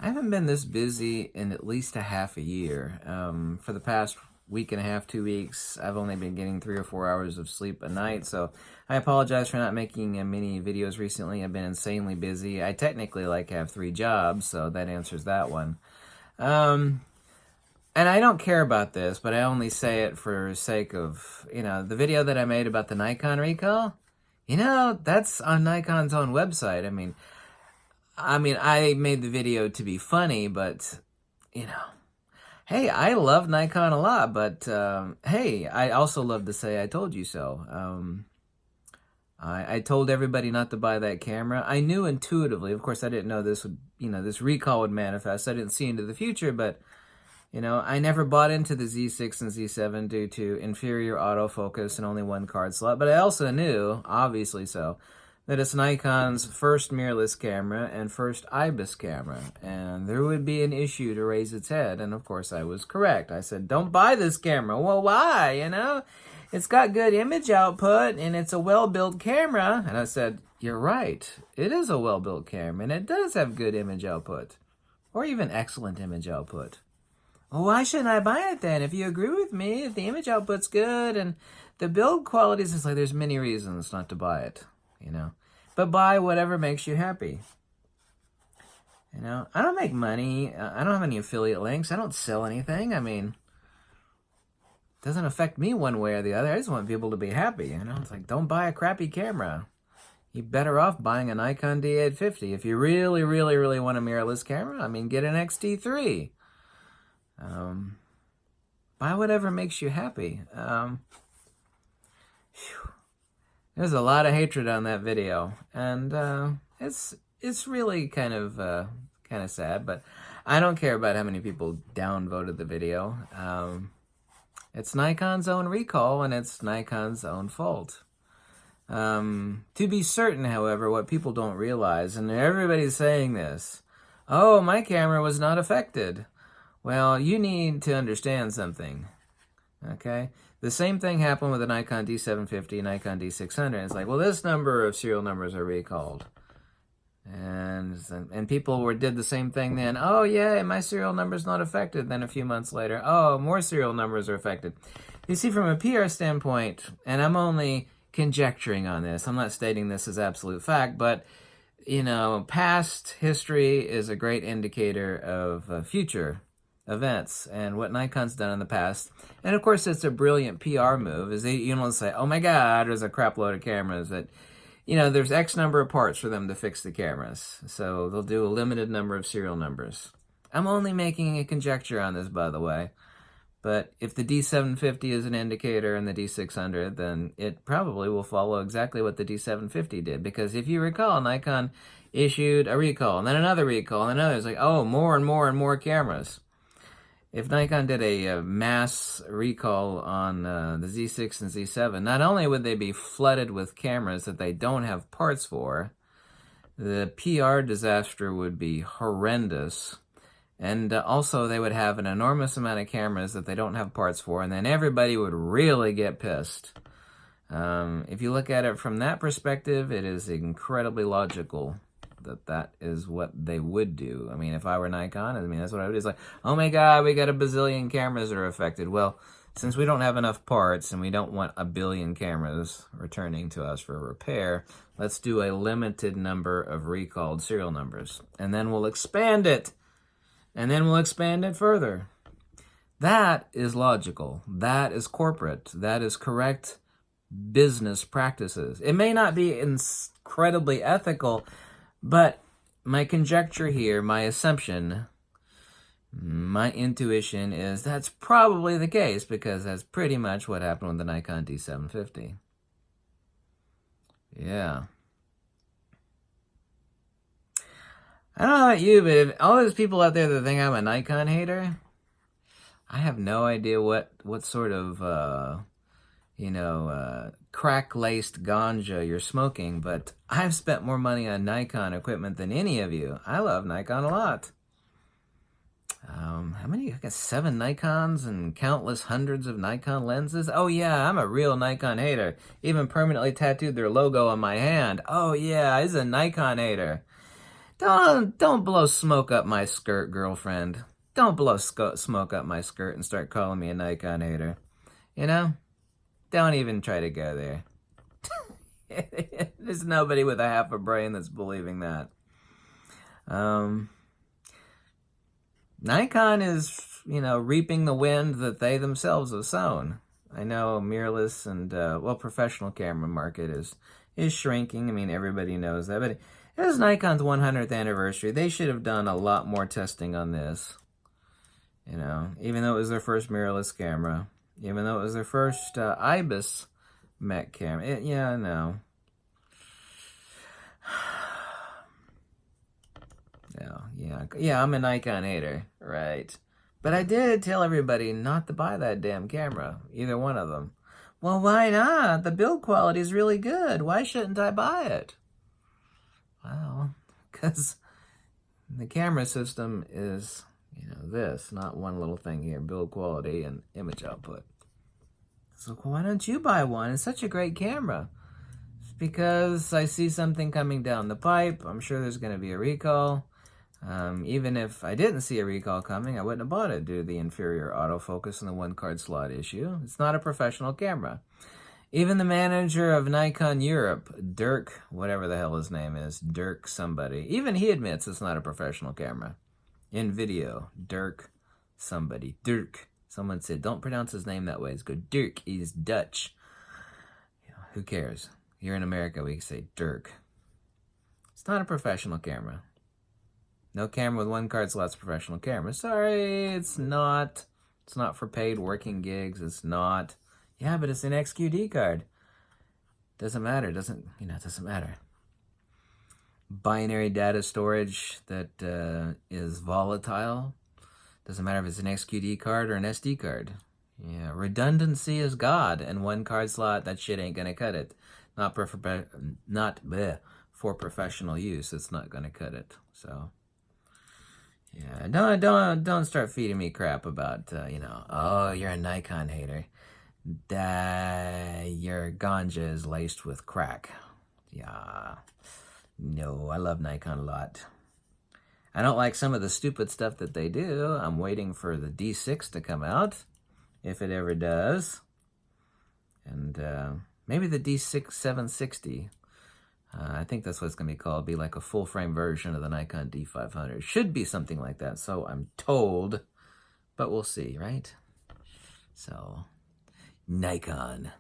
I haven't been this busy in at least a half a year. For the past week and a half, 2 weeks, I've only been getting 3 or 4 hours of sleep a night, so I apologize for not making many videos recently. I've been insanely busy. I technically have 3 jobs, so that answers that one. Um, and I don't care about this, but I only say it for sake of, the video that I made about the Nikon recall. That's on Nikon's own website. I made the video to be funny, but, hey, I love Nikon a lot, but, hey, I also love to say I told you so. I told everybody not to buy that camera. I knew intuitively, of course, I didn't know this would, this recall would manifest. I didn't see into the future, but, I never bought into the Z6 and Z7 due to inferior autofocus and only one card slot, but I also knew, obviously so, that it's Nikon's first mirrorless camera and first IBIS camera, and there would be an issue to raise its head, and of course I was correct. I said, don't buy this camera. Well, why, It's got good image output, and it's a well-built camera. And I said, you're right. It is a well-built camera, and it does have good image output, or even excellent image output. Well, why shouldn't I buy it then? If you agree with me, if the image output's good, and the build quality is there's many reasons not to buy it. But buy whatever makes you happy. I don't make money. I don't have any affiliate links. I don't sell anything. It doesn't affect me one way or the other. I just want people to be happy. It's don't buy a crappy camera. You're better off buying a Nikon D850. If you really, really, really want a mirrorless camera, get an XT3. Buy whatever makes you happy. There's a lot of hatred on that video, and it's really kind of sad. But I don't care about how many people downvoted the video. It's Nikon's own recall, and it's Nikon's own fault. To be certain, however, what people don't realize, and everybody's saying this, oh, my camera was not affected. Well, you need to understand something, okay? The same thing happened with the Nikon D750 and Nikon D600. It's well, this number of serial numbers are recalled. And people did the same thing then. Oh, yeah, my serial number's not affected. Then a few months later, oh, more serial numbers are affected. You see, from a PR standpoint, and I'm only conjecturing on this. I'm not stating this as absolute fact, but, past history is a great indicator of future events and what Nikon's done in the past. And of course, it's a brilliant PR move, is they say, oh my God, there's a crap load of cameras that, there's X number of parts for them to fix the cameras. So they'll do a limited number of serial numbers. I'm only making a conjecture on this, by the way. But if the D750 is an indicator and the D600, then it probably will follow exactly what the D750 did. Because if you recall, Nikon issued a recall, and then another recall, and another. It's oh, more and more and more cameras. If Nikon did a mass recall on the Z6 and Z7, not only would they be flooded with cameras that they don't have parts for, the PR disaster would be horrendous. And also they would have an enormous amount of cameras that they don't have parts for, and then everybody would really get pissed. If you look at it from that perspective, it is incredibly logical that is what they would do. If I were Nikon, that's what I would do. It's oh my God, we got a bazillion cameras that are affected. Well, since we don't have enough parts and we don't want a billion cameras returning to us for repair, let's do a limited number of recalled serial numbers. And then we'll expand it. And then we'll expand it further. That is logical. That is corporate. That is correct business practices. It may not be incredibly ethical, but my conjecture here, my assumption, my intuition is that's probably the case, because that's pretty much what happened with the Nikon D750. Yeah. I don't know about you, but if all those people out there that think I'm a Nikon hater, I have no idea what sort of, crack-laced ganja you're smoking, but I've spent more money on Nikon equipment than any of you. I love Nikon a lot. How many? I got 7 Nikons and countless hundreds of Nikon lenses. Oh yeah, I'm a real Nikon hater. Even permanently tattooed their logo on my hand. Oh yeah, he's a Nikon hater. Don't blow smoke up my skirt, girlfriend. Don't blow smoke up my skirt and start calling me a Nikon hater. You know? Don't even try to go there. There's nobody with a half a brain that's believing that. Nikon is, reaping the wind that they themselves have sown. I know mirrorless and, professional camera market is shrinking. I mean, everybody knows that. But it was Nikon's 100th anniversary. They should have done a lot more testing on this. Even though it was their first mirrorless camera. Even though it was their first IBIS mech camera. No. I'm a Nikon hater, right? But I did tell everybody not to buy that damn camera, either one of them. Well, why not? The build quality is really good. Why shouldn't I buy it? Well, because the camera system is, this, not one little thing here, build quality and image output. So why don't you buy one? It's such a great camera. It's because I see something coming down the pipe. I'm sure there's going to be a recall. Even if I didn't see a recall coming, I wouldn't have bought it due to the inferior autofocus and the one-card slot issue. It's not a professional camera. Even the manager of Nikon Europe, Dirk, whatever the hell his name is, Dirk somebody, even he admits it's not a professional camera. In video, Dirk somebody. Dirk. Someone said, don't pronounce his name that way. It's good. Dirk. He's Dutch. Who cares? Here in America, we say Dirk. It's not a professional camera. No camera with one card slot's a professional camera. Sorry, it's not. It's not for paid working gigs. It's not. Yeah, but it's an XQD card. Doesn't matter. Doesn't matter. Binary data storage that is volatile. Doesn't matter if it's an XQD card or an SD card. Yeah, redundancy is God, and one card slot, that shit ain't gonna cut it. Not for professional use. It's not gonna cut it. So. Yeah, don't start feeding me crap about, oh, you're a Nikon hater. Your ganja is laced with crack. Yeah. No, I love Nikon a lot. I don't like some of the stupid stuff that they do. I'm waiting for the D6 to come out, if it ever does. And maybe the D6 760. I think that's what it's going to be called. Be like a full-frame version of the Nikon D500. Should be something like that, so I'm told. But we'll see, right? So, Nikon.